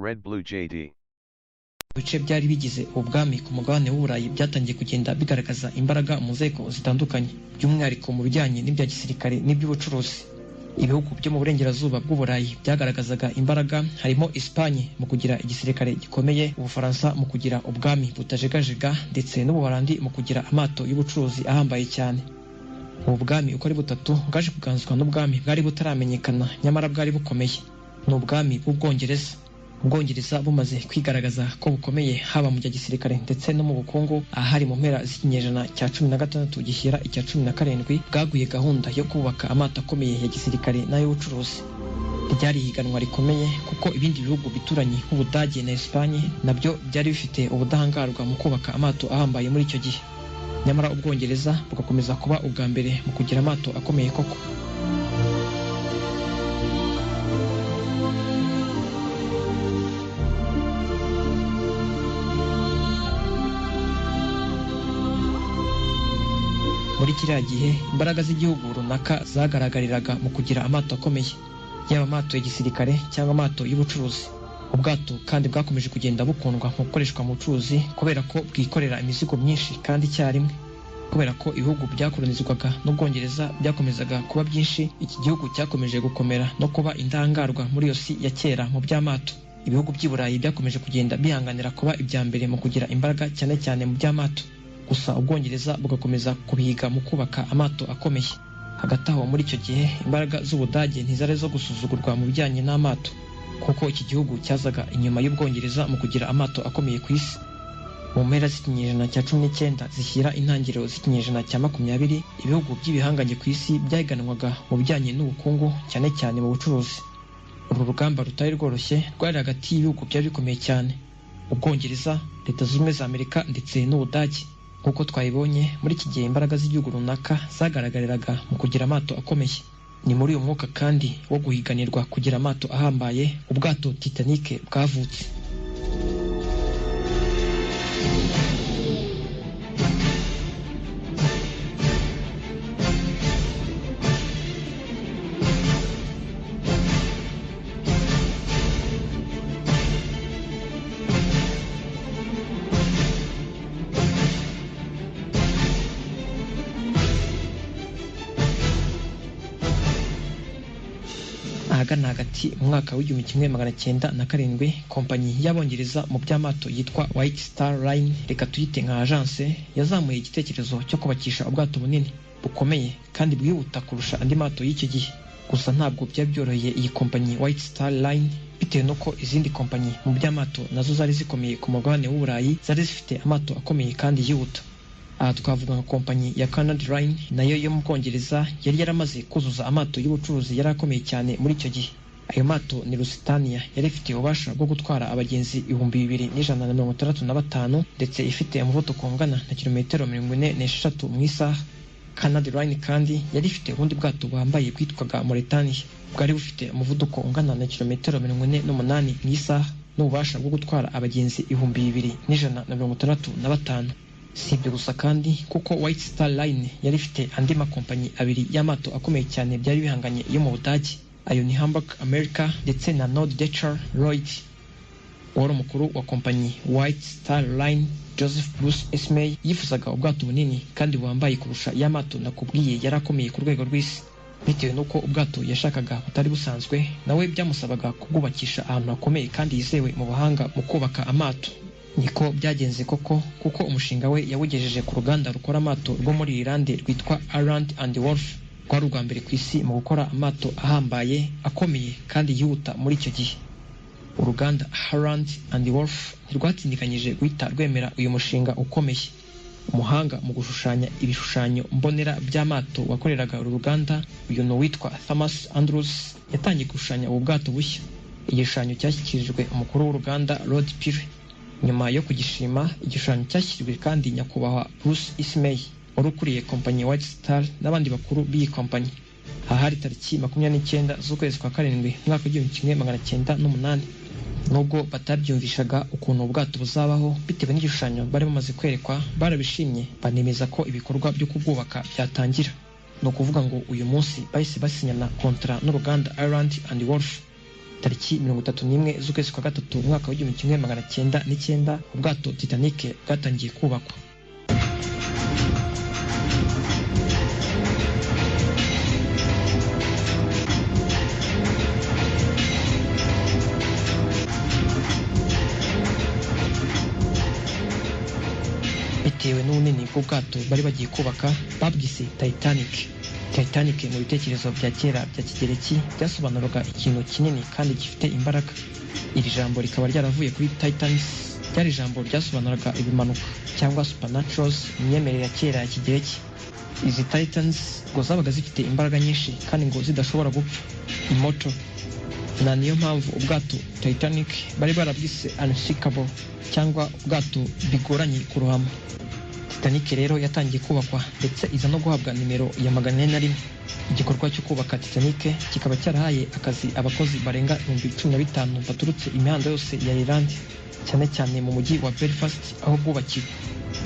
Red Blue JD. Ibice byari bigize ubwami ku mugabane w'Uburayi byatangiye kugenda bigaragaza imbaraga mu nzego zitandukanye, by'umwihariko mu bijyanye n'ibya gisirikare n'iby'ubucuruzi. Ibihugu byo mu burengerazuba bw'Uburayi byagaragazaga imbaraga, harimo Espagne mu kugira igisirikare gikomeye, Ubufaransa mu kugira ubwami butajegajega, ndetse n'Ubuholandi mu kugira amato y'ubucuruzi ahambaye cyane. Ubu bwami uko ari butatu bwaje kuganzwa n'ubwami bwari butaramenyekana nyamara bwari bukomeye, ni ubwami bw'Ubwongereza. Ubwongereza bumaze kwigaragaza ko bukomeye haba mu bya gisirikare ndetse no mu bukungu, ahari mu mpera z'ikinyejana cya 16 gishyira icya 17 bwaguye gahunda yo kubaka amato akomeye ya gisirikare n'ay'ubucuruzi. Ryari higanwa rikomeye kuko ibindi bihugu bituranye nk'Ubudage na Espagne nabyo byari bifite ubudahangarwa mu kubaka amato ahambaye muri icyo gihe, nyamara Ubwongereza bugakomeza kuba ubwa mbere mu kugira amato akomeye koko. Muri kiriya gihe imbaraga z'igihugu runaka zagaragariraga mu kugira amato akomeye, yaba amato ya gisirikare cyangwa amato y'ubucuruzi. Ubwato kandi bwakomeje kugenda bukundwa mu gukoreshwa mu bucuruzi kubera ko bwikorera imizigo myinshi kandi icyarimwe. Kubera ko ibihugu byakolonizwaga n'Ubwongereza byakomezaga kuba byinshi, iki gihugu cyakomeje gukomera no kuba indangarwa muri iyo si ya kera mu by'amato. Ibihugu by'i Burayi byakomeje kugenda bihanganira kuba ibya mbere mu kugira imbaraga cyane cyane mu by'amato. Gusa Ubwongereza bugakomeza kubihiga mu kubaka amato akomeye. Hagati aho muri icyo gihe imbaraga z'Ubudage ntizari zo gusuzugurwa mu bijyanye n'amato, kuko iki gihugu cyazaga inyuma y'Ubwongereza mu kugira amato akomeye ku isi. Mu mpera z'ikinyejana cya 19 zishyira intangiriro z'ikinyejana cya 20, ibihugu by'ibihanganye ku isi byahiganwaga mu bijyanye n'ubukungu cyane cyane mu bucuruzi. Uru rugamba rutari rworoshye rwari hagati y'ibihugu byari bikomeye cyane, Ubwongereza, Leta Zunze Ubumwe za Amerika ndetse n'Ubudage. Nk'uko twabibonye, muri iki gihe imbaraga z'igihugu runaka zagaragariraga mu kugira amato akomeye. Ni muri uyu mwuka kandi wo guhiganirwa kugira amato ahambaye ubwato Titanic bwavutse. Ahagana hagati mu mwaka w'1907, kompanyi y'Abongereza mu by'amato yitwa White Star Line, reka tuyite nka agence, yazamuye igitekerezo cyo kubakisha ubwato bunini bukomeye kandi bwihuta kurusha andi mato y'icyo gihe. Gusa ntabwo byari byoroheye iyi kompanyi White Star Line, bitewe n'uko izindi kompanyi mu by'amato nazo zari zikomeye ku mugabane w'Uburayi zari zifite amato akomeye kandi yihuta. Aha twavuga nka kompanyi ya Canada Line, nayo yo mu Bwongereza yari yaramaze kuzuza amato y'ubucuruzi yari akomeye cyane muri icyo gihe. Ayo mato ni Lusitania, yari ifite ububasha bwo gutwara abagenzi 2165 ndetse ifite umuvuduko ungana na kilometero 46 mu isaha. Canada Line kandi yari ifite ubundi bwato buhambaye bwitwaga Mauretania, bwari bufite umuvuduko ungana na kilometero 48 mu isaha n'ububasha bwo gutwara abagenzi 2165. Si ibyo gusa kandi kuko White Star Line yari ifite andi makompanyi abiri y'amato akomeye cyane byari bihanganye yo mu Budage, ayo ni Hamburg America ndetse na Norddeutscher Lloyd. Uwari umukuru wa kompanyi White Star Line, Joseph Bruce Ismay, yifuzaga ubwato bunini kandi buhambaye kurusha y'amato nakubwiye yari akomeye ku rwego rw'isi. Bitewe n'uko ubwato yashakaga butari busanzwe, nawe byamusabaga kubwubakisha ahantu hakomeye kandi yizewe mu buhanga mu kubaka amato. Niko byagenze koko, kuko umushinga we yawugejeje ku ruganda rukora amato rwo muri Irlande rwitwa Harland and Wolff, rwari urwa mbere ku isi mu gukora amato ahambaye akomeye kandi yihuta muri icyo gihe. Uruganda Harland and Wolff ntirwatsindikanyije guhita rwemera uyu mushinga ukomeye. Umuhanga mu gushushanya ibishushanyo mbonera by'amato wakoreraga uru ruganda, uyu ni uwitwa Thomas Andrews, yatangiye gushushanya ubu bwato bushya. Igishushanyo cyashyikirijwe umukuru w'uruganda Lord Peary. Nyuma yo kugishima, igishushanyo cyashyikirijwe kandi nyakubahwa Bruce Ismay, wari ukuriye kompanyi White Star n'abandi bakuru b'iyi kompanyi. Ahari tariki 29 z'ukwezi kwa karindwi mwaka w'1908. Nubwo batabyumvishaga ukuntu ubwato buzabaho bitewe n'igishushanyo bari bamaze kwerekwa, barabishimye banemeza ko ibikorwa byo kubwubaka byatangira. No kuvuga ngo uyu munsi bahise basinyana kontra n'uruganda Harland and Wolff. tariki 31 z'ukwezi kwa gatatu umwaka w'1909 ubwato Titanic bwatangiye kubakwa. Bitewe n'ubunini bw'ubwato bari bagiye kubaka babwise Titanic. Titanic mu bitekerezo bya kera bya Kigereki byasobanuraga ikintu kinini kandi gifite imbaraga. Iri jambo rikaba ryaravuye kuri Titans, ryari ijambo ryasobanuraga ibimanuka cyangwa supernaturals mu myemerere ya kera ya Kigereki. Izi Titans ngo zabaga zifite imbaraga nyinshi kandi ngo zidashobora gupfa, immortal. Na niyo mpamvu ubwato Titanic bari barabwise unsinkable cyangwa ubwato bigoranye kurohama. Titanic rero yatangiye kubakwa ndetse iza no guhabwa nimero ya 401. Igikorwa cyo kubaka Titanic kikaba cyarahaye akazi abakozi barenga 15,000 baturutse imihanda yose ya Ireland, cyane cyane mu mujyi wa Belfast aho bwubakiwe.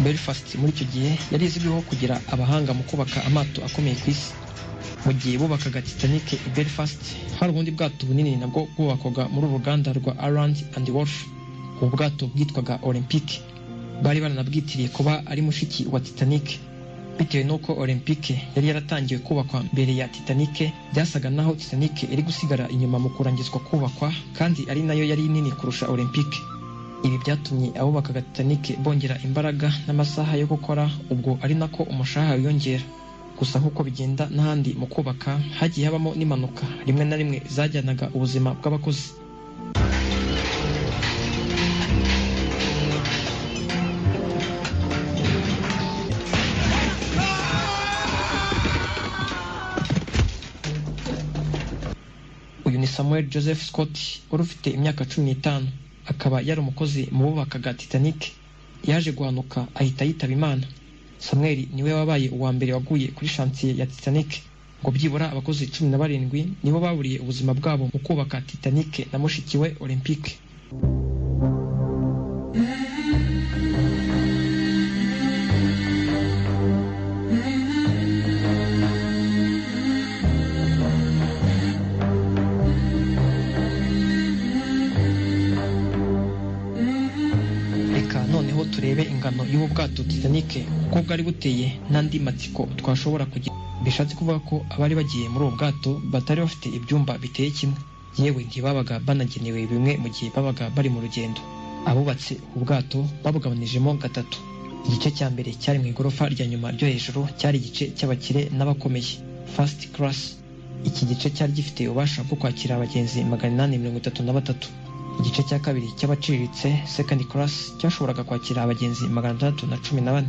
Belfast muri icyo gihe yari izwiho kugira abahanga mu kubaka amato akomeye ku isi. Mu gihe bubakaga Titanic i Belfast, hari ubundi bwato bunini nabwo bwubakwaga muri uruganda rwa Arland and Wolff. Ubu bwato bwitwaga Olympic. Bari baranabwitiriye kuba ari mushiki wa Titanic. Bitewe n'uko Olympic yari yaratangiye kubakwa mbere ya Titanic, byasaga naho Titanic iri gusigara inyuma mu kurangizwa kubakwa, kandi ari nayo yari nini kurusha Olympic. Ibi byatumye abubakaga Titanic bongera imbaraga n'amasaha yo gukora, ubwo ari nako umushahara wiyongera. Gusa nk'uko bigenda n'ahandi mu kubaka, hagiye habamo n'impanuka rimwe na rimwe zajyanaga ubuzima bw'abakozi. Uyu ni Samuel Joseph Scott wari ufite imyaka 15, akaba yari umukozi mu bubakaga Titanic. Yaje guhanuka ahita yitaba Imana. Samuel niwe wabaye uwa mbere waguye kuri chantier ya Titanic, ngo byibura abakozi 17 nibo baburiye ubuzima bwabo mu kubaka Titanic na mushiki we Olympic. Noneho turebe ingano y'ubu bwato Titanic uko bwari buteye n'andi matsiko twashobora kugira. Bishatse kuvuga ko abari bagiye muri ubu bwato batari bafite ibyumba biteye kimwe, yewe ntibabaga banagenewe bimwe mu gihe babaga bari mu rugendo. Abubatse ubu bwato babugabanijemo gatatu. Igice cya mbere cyari mu igorofa rya nyuma ryo hejuru, cyari igice cy'abakire n'abakomeye, first class. Iki gice cyari gifite ububasha bwo kwakira abagenzi 833. Igice cya kabiri cy'abaciriritse, second class, cyashoboraga kwakira abagenzi 614.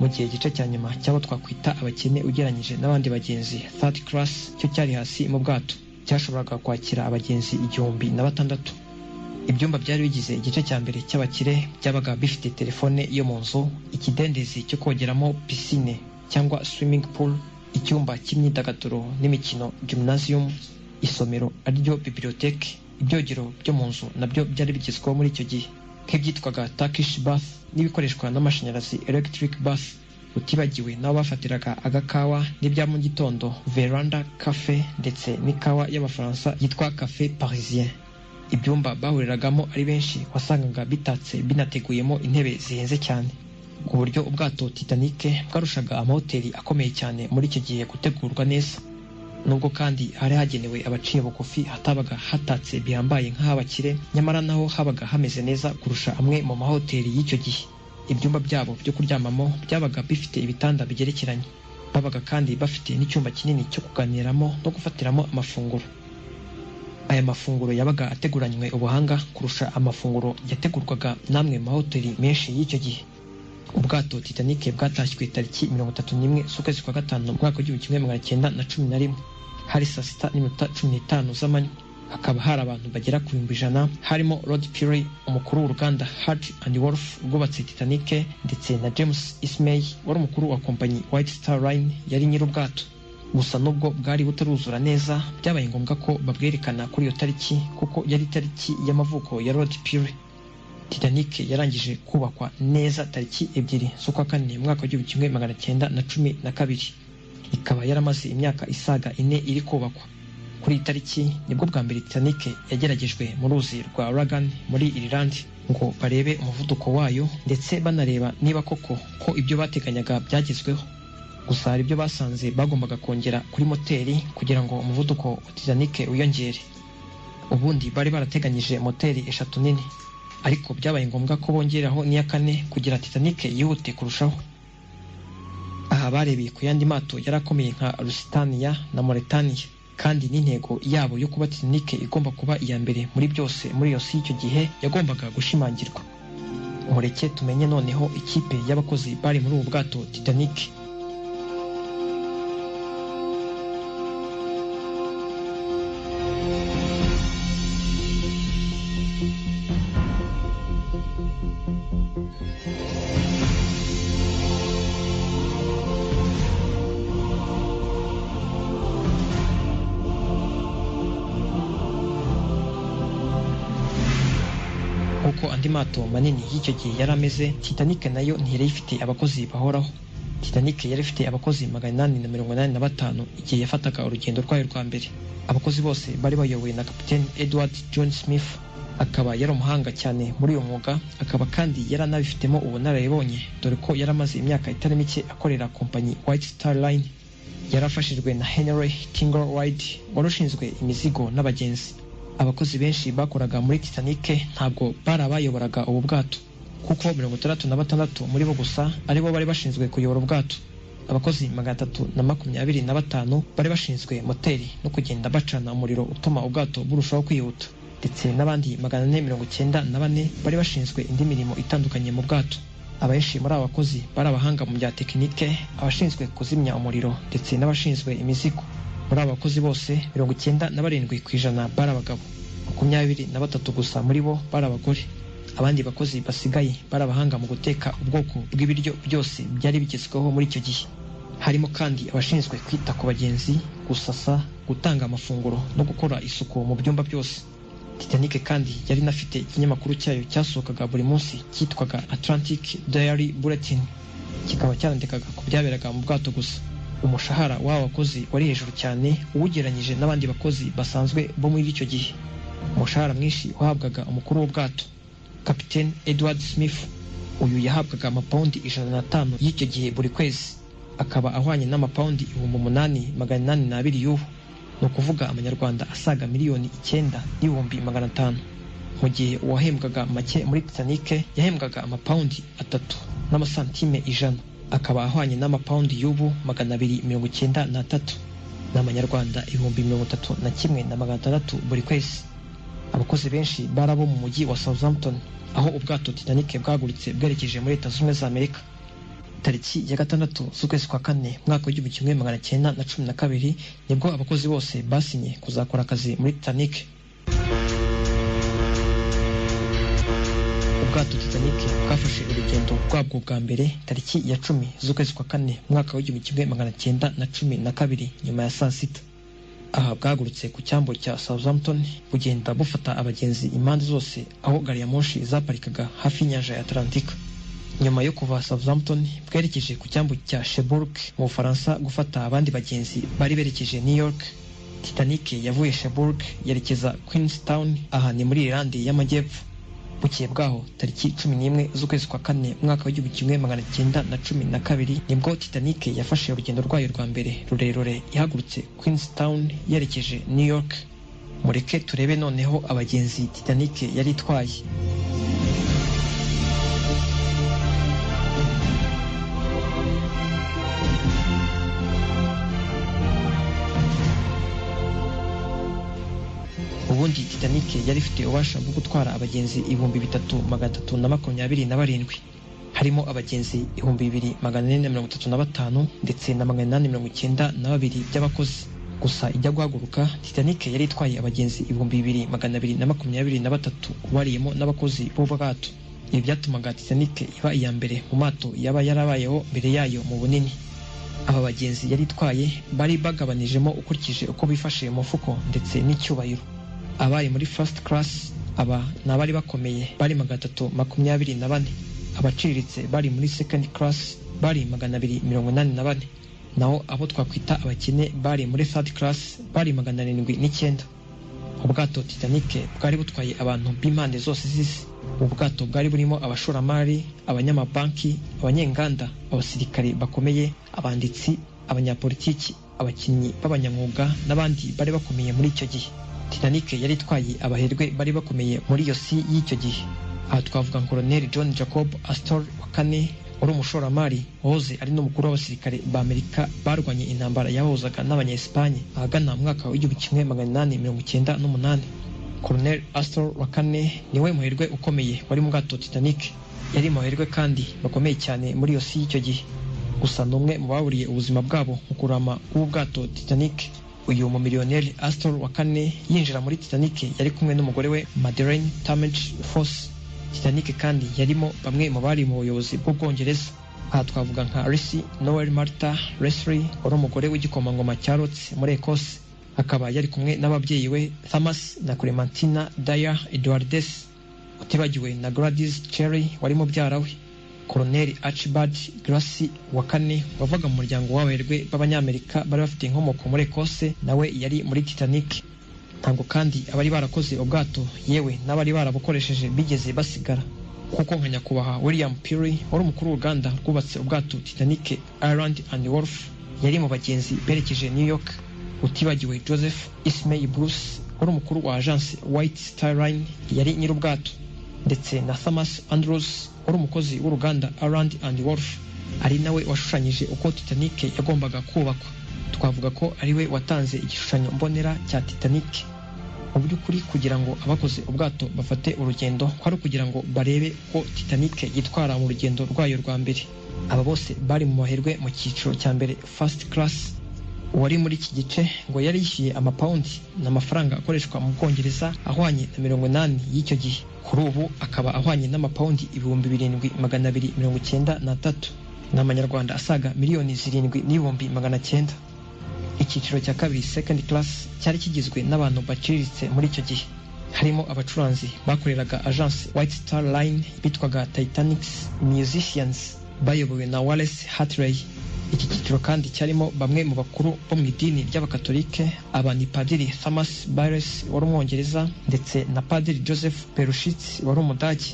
Mu gihe igice cya nyuma cyabo twakwita abakene ugeranyije n'abandi bagenzi, third class, cyo cyari hasi mu bwato, cyashoboraga kwakira abagenzi 1,006. Ibyumba byari bigize igice cya mbere cy'abakire byabaga bifite telefone yo mu nzu, ikidendezi cyo kogeramo piscine cyangwa swimming pool, icyumba cy'imyidagaduro n'imikino gymnasium, isomero ariryo bibliothèque, ibyogero byo mu nzu nabyo byari bigezweho muri icyo gihe, nk'ibyitwaga Turkish bath n'ibikoreshwa n'amashanyarazi electric bath, utibagiwe n'aho bafatiraga agakawa n'ibya mu gitondo veranda cafe, ndetse n'ikawa y'abafaransa yitwa café parisien. Ibyumba bahuriragamo ari benshi wasangaga bitatse binateguyemo intebe zihenze cyane, ku buryo ubwato Titanic bwarushaga amahoteli akomeye cyane muri icyo gihe gutegurwa neza. Nubwo kandi hari hagenewe abaciye bugufi hatabaga hatatse bihambaye nk'abakire, nyamara naho habaga hameze neza kurusha amwe mu mahoteli y'icyo gihe. Ibyumba byabo byo kuryamamo byabaga bifite ibitanda bigerekeranye. Babaga kandi bafite n'icyumba kinini cyo kuganiramo no gufatiramo amafunguro. Aya mafunguro yabaga ateguranywe ubuhanga kurusha amafunguro yategurwaga namwe mu mahoteli menshi y'icyo gihe. Ubwato Titanic bwatashywe tariki 31 z'ukwezi kwa gatanu mu mwaka w'1911, hari saa 6:15 z'amanywa. Hakaba hari abantu bagera ku 100, harimo Rod Peary, umukuru w'uruganda Hart and Wolff rwubatse Titanic, ndetse na James Ismay wari umukuru wa kompanyi White Star Line yari nyir'ubwato. Gusa nubwo bwari butaruzura neza, byabaye ngombwa ko babwerekana kuri iyo tariki kuko yari tariki y'amavuko ya Rod Peary. Titanic yarangije kubakwa neza tariki 2 z'ukwa kane mu mwaka w'1912. Ikaba yaramaze imyaka isaga 4 iri kubakwa. Kuri iyi tariki nibwo bwa mbere Titanic yageragejwe mu ruzi rwa Lagan muri Ireland ngo barebe umuvuduko wayo ndetse banareba niba koko ko ibyo bateganyaga byagezweho. Gusa hari ibyo basanze bagombaga kongera kuri moteri kugira ngo umuvuduko wa Titanic wiyongere. Ubundi bari barateganyije moteri 3 nini, ariko byabaye ngombwa ko bongeraho n'iya 4 kugira Titanic yihute kurushaho. Aha barebeye ku yandi mato yarakomeye nka Lusitania na Mauretania, kandi n'intego yabo yo kuba Titanic igomba kuba iya mbere muri byose muri iyo si icyo gihe yagombaga gushimangirwa. Mureke tumenye noneho ikipe y'abakozi bari muri ubu bwato Titanic. Uko andi mato manini y'icyo gihe yari ameze, Titanic nayo ntiyari ifite abakozi bahoraho. Titanic yari ifite abakozi 885 igihe yafataga urugendo rwayo rwa mbere. Abakozi bose bari bayobowe na Kapiteni Edward John Smith, akaba yari umuhanga cyane muri uyu mwuga, akaba kandi yari anabifitemo ubunararibonye dore ko yari amaze imyaka itari mike akorera kompanyi White Star Line. Yari afashijwe na Henry Tingle Wide wari ushinzwe imizigo n'abagenzi. Abakozi benshi bakoraga muri Titanic ntabwo barabayoboraga ubu bwato, kuko 66 muri bo gusa aribo bari bashinzwe kuyobora ubwato. Abakozi 325 bari bashinzwe moteri no kugenda bacana umuriro utuma ubwato burushaho kwihuta, ndetse n'abandi 494 bari bashinzwe indi mirimo itandukanye mu bwato. Abenshi muri aba bakozi bari abahanga mu bya tekinike, abashinzwe kuzimya umuriro ndetse n'abashinzwe imizigo. Muri aba bakozi bose 97% bari abagabo, 23 gusa muri bo bari abagore. Abandi bakozi basigaye bari abahanga mu guteka ubwoko bw'ibiryo byose byari bigezweho muri icyo gihe. Harimo kandi abashinzwe kwita ku bagenzi, gusasa, gutanga amafunguro no gukora isuku mu byumba byose. Titanic kandi yari inafite ikinyamakuru cyayo cyasohokaga buri munsi cyitwaga Atlantic Diary Bulletin, kikaba cyarandikaga ku byaberaga mu bwato gusa. Umushahara w'aba bakozi wari hejuru cyane uwugereranyije n'abandi bakozi basanzwe bo muri icyo gihe. Umushahara mwinshi wahabwaga umukuru w'ubwato, Kapiteni Edward Smith. Uyu yahabwaga amapawundi 105 y'icyo gihe buri kwezi, akaba ahwanye n'amapawundi 882 y'ubu, ni ukuvuga amanyarwanda asaga miliyoni 9,500. Mu gihe uwahembwaga make muri Titanic yahembwaga amapawundi 3 n'amasantime 100, akaba ahwanye n'amapawundi y'ubu 293 n'amanyarwanda 31,600 buri kwezi. Abakozi benshi barabo mu mujyi wa Southampton, aho ubwato Titanic bwaguritse bwerekeje muri Leta Zunze Ubumwe za Amerika. Tariki ya 6 z'ukwezi kwa 4 mwaka w'1912 nibwo abakozi bose basinye kuzakora akazi muri Titanic. Ubwato Titanic bwafashe urugendo rwabwo bwa mbere tariki ya 10 z'ukwezi kwa 4 mwaka w'1912 nyuma ya saa sita. Aha bwagurutse ku cyambu cya Southampton bugenda bufata abagenzi impande zose aho gari ya moshi zaparikaga hafi y'inyanja ya Atlantika. Nyuma yo kuva Southampton bwerekeje ku cyambu cya Cherbourg mu Bufaransa gufata abandi bagenzi bari berekeje New York. Titanic yavuye Cherbourg yerekeza Queenstown, aha ni muri Irlande y'Amajyepfo. Bukeye bwaho tariki 11 z'ukwezi kwa 4 mwaka w'1912 nibwo Titanic yafashe urugendo rwayo rwa mbere rurerure ihagurutse Queenstown yerekeje New York. Mureke turebe noneho abagenzi Titanic yari itwaye. Ubundi Titanic yari ifite ububasha bwo gutwara abagenzi 3,327, harimo abagenzi 2,435 ndetse na 892 by'abakozi. Gusa ijya guhaguruka Titanic yari itwaye abagenzi 2,223 bariyemo n'abakozi b'ubwato. Ibi byatumaga Titanic iba iya mbere mu mato yaba yarabayeho mbere yayo mu bunini. Aba bagenzi yari itwaye bari bagabanijemo ukurikije uko bifashe mu mufuko ndetse n'icyubahiro. Abari muri first class aba nabari bakomeye bari 324, abaciriritse bari muri second class bari 284, naho abo twakwita abakene bari muri third class bari 709. Ubwato Titanic bwari butwaye abantu b'impande zose z'isi. Ubwato bwari burimo abashoramari, abanyamabanki, abanyenganda, abasirikare bakomeye, abanditsi, abanyapolitiki, abakinnyi b'abanyamwuga n'abandi bari bakomeye muri icyo gihe. Titanic yari itwaye abaherwe bari bakomeye muri iyo si y'icyo gihe. Aha twavuga Colonel John Jacob Astor wa kane, wari umushoramari wahoze ari n'umukuru w'abasirikare b'Amerika barwanye intambara yahozaga n'Abanya-Espanye ahagana mu mwaka w'1898. Colonel Astor wa kane niwe muherwe ukomeye wari mu bwato Titanic. Yari muherwe kandi bakomeye cyane muri iyo si y'icyo gihe. Gusa n'umwe mu baburiye ubuzima bwabo mu kurama w'ubwato Titanic. Uyu mumiliyoneri Astor wa kane yinjira muri Titanic yari kumwe n'umugore we Madeleine Talmadge Foss. Titanic kandi yarimo bamwe mu bari mu buyobozi bw'Ubwongereza. Aha twavuga nka Lucy Noel Martha Leslie, wari umugore w'igikomangoma cya Rhodes muri Ecosse. Akaba yari kumwe n'ababyeyi we Thomas na Clementina Dyer Edwardes, utibagiwe na Gladys Cherry wari mubyara we. Colonel Archibald Gracie wa kane wavaga mu muryango w'abaherwe b'Abanyamerika bari bafite inkomoko muri Ecosse, nawe yari muri Titanic. Ntabwo kandi abari barakoze ubwato yewe n'abari barabukoresheje bigeze basigara, kuko nka nyakubahwa William Peary wari umukuru w'uruganda rwubatse ubwato Titanic Ireland and Wolf yari mu bagenzi berekeje New York. Utibagiwe Joseph Ismay Bruce wari umukuru wa agence White Star Line yari nyir'ubwato, ndetse na Thomas Andrews wari umukozi w'uruganda Ireland and Wolf ari nawe washushanyije uko Titanic yagombaga kubakwa. Twavuga ko ari we watanze igishushanyo mbonera cya Titanic. Mu by'ukuri kugira ngo abakoze ubwato bafate urugendo kwari kugira ngo barebe ko Titanic yitwara mu rugendo rwayo rwa mbere. Aba bose bari mu maherwe mu cyiciro cya mbere first class. Uwari muri iki gice ngo yari yishyuye amapawundi n'amafaranga akoreshwa mu Bwongereza ahwanye na 80 y'icyo gihe. Kuri ubu akaba ahwanye n'amapawundi 7,293 n'amanyarwanda asaga miliyoni 7,900. Icyiciro cya kabiri second class cyari kigizwe n'abantu baciriritse muri icyo gihe, harimo abacuranzi bakoreraga agence White Star Line bitwaga Titanic's Musicians bayobowe na Wallace Hartley. Iki cyiciro kandi cyarimo bamwe mu bakuru bo mu idini ry'Abakatolike, abani Padiri Thomas Byres wari Umwongereza ndetse na Padiri Joseph Peruschitz wari Umudage.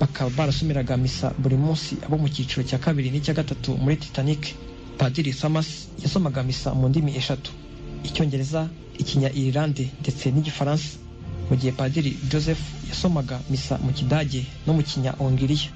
Bakaba barasomeraga misa buri munsi abo mu cyiciro cya kabiri n'icya gatatu muri Titanic. Padiri Thomas yasomaga misa mu ndimi eshatu: Icyongereza, Ikinya-Irlande ndetse n'Igifaransa, mu gihe Padiri Joseph yasomaga misa mu Kidage no mu Kinya-Hongiriya.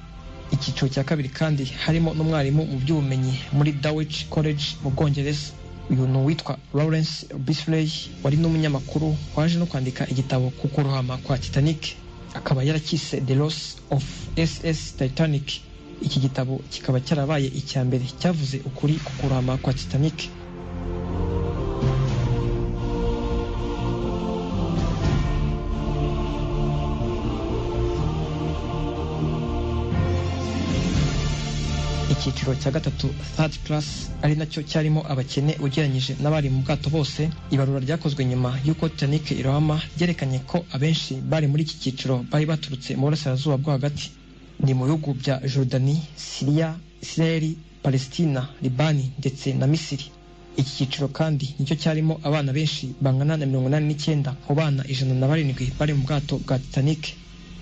Icyiciro cya kabiri kandi harimo n'umwarimu mu by'ubumenyi muri Dulwich College mu Bwongereza. Uyu ni uwitwa Lawrence Bisley wari n'umunyamakuru waje no kwandika igitabo ku kurohama kwa Titanic, akaba yarakise The Loss of SS Titanic. Iki gitabo kikaba cyarabaye icya mbere cyavuze ukuri ku kurohama kwa Titanic. Icyiciro cya gatatu third class ari nacyo cyarimo abakene ugereranyije n'abari mu bwato bose. Ibarura ryakozwe nyuma y'uko Titanic irohama ryerekanye ko abenshi bari muri iki cyiciro bari baturutse mu burasirazuba bwo hagati, ni mu bihugu bya Jordani, Syria, Israel, Palestina, Libani ndetse na Misiri. Iki cyiciro kandi nicyo cyarimo abana benshi bangana na 89 mu bana 107 bari mu bwato bwa Titanic.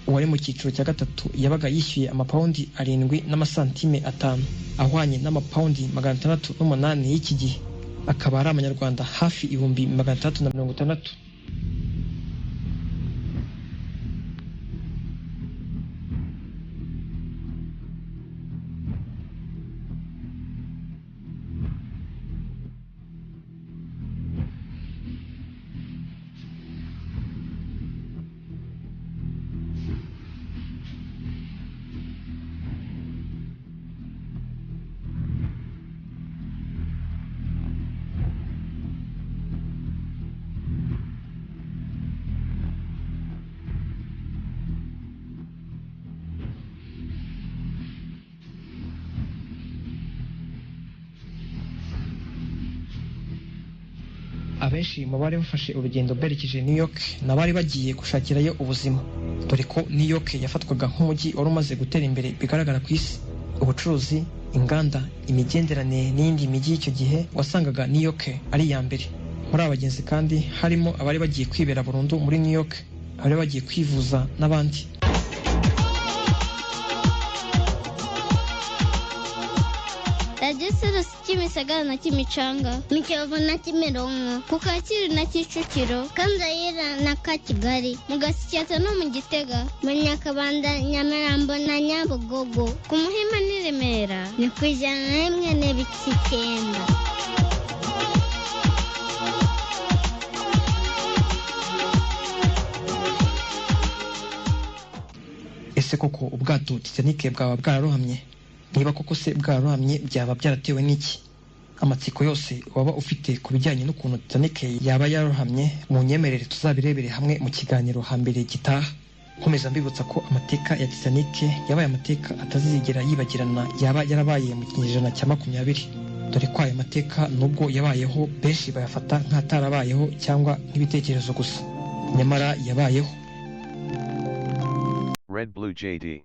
Uwari mu cyiciro cya gatatu yabaga yishyuye amapawundi 7 n'amasantime 5 ahwanye n'amapawundi 608 y'iki gihe, akaba ari amanyarwanda hafi 660. Abenshi mu bari bafashe urugendo berekeje New York n'abari bagiye gushakirayo ubuzima, dore ko New York yafatwaga nk'umujyi wari umaze gutera imbere bigaragara ku isi. Ubucuruzi, inganda, imigenderanire n'iyindi mijyi y'icyo gihe, wasangaga New York ari iya mbere. Muri aba bagenzi kandi harimo abari bagiye kwibera burundu muri New York, abari bagiye kwivuza n'abandi. Radiyo Kimisagara na Kimicanga, mu Kiyovu na Kimironko, ku Kacyiru na Kicukiro, Kanzayira na Kigali, mu Gasyata no mu Gitega, mu Nyakabanda, Nyamirambo na Nyabugogo, ku Muhima n'i Remera ni ku 101.9. Ese koko ubwato Titanic bwaba bwararohamye? Niba koko se bwararohamye byaba byaratewe n'iki? Amatsiko yose waba ufite ku bijyanye n'ukuntu Titanic yaba yararohamye, mu nyemerere tuzabirebere hamwe mu kiganiro hambere gitaha. Nkomeza mbibutsa ko amateka ya Titanic yabaye amateka atazigera yibagirana, yaba yarabaye mu kinyejana cya 20. Dore ko aya mateka nubwo yabayeho, benshi bayafata nk'atarabayeho cyangwa nk'ibitekerezo gusa, nyamara yabayeho. Red Blue JD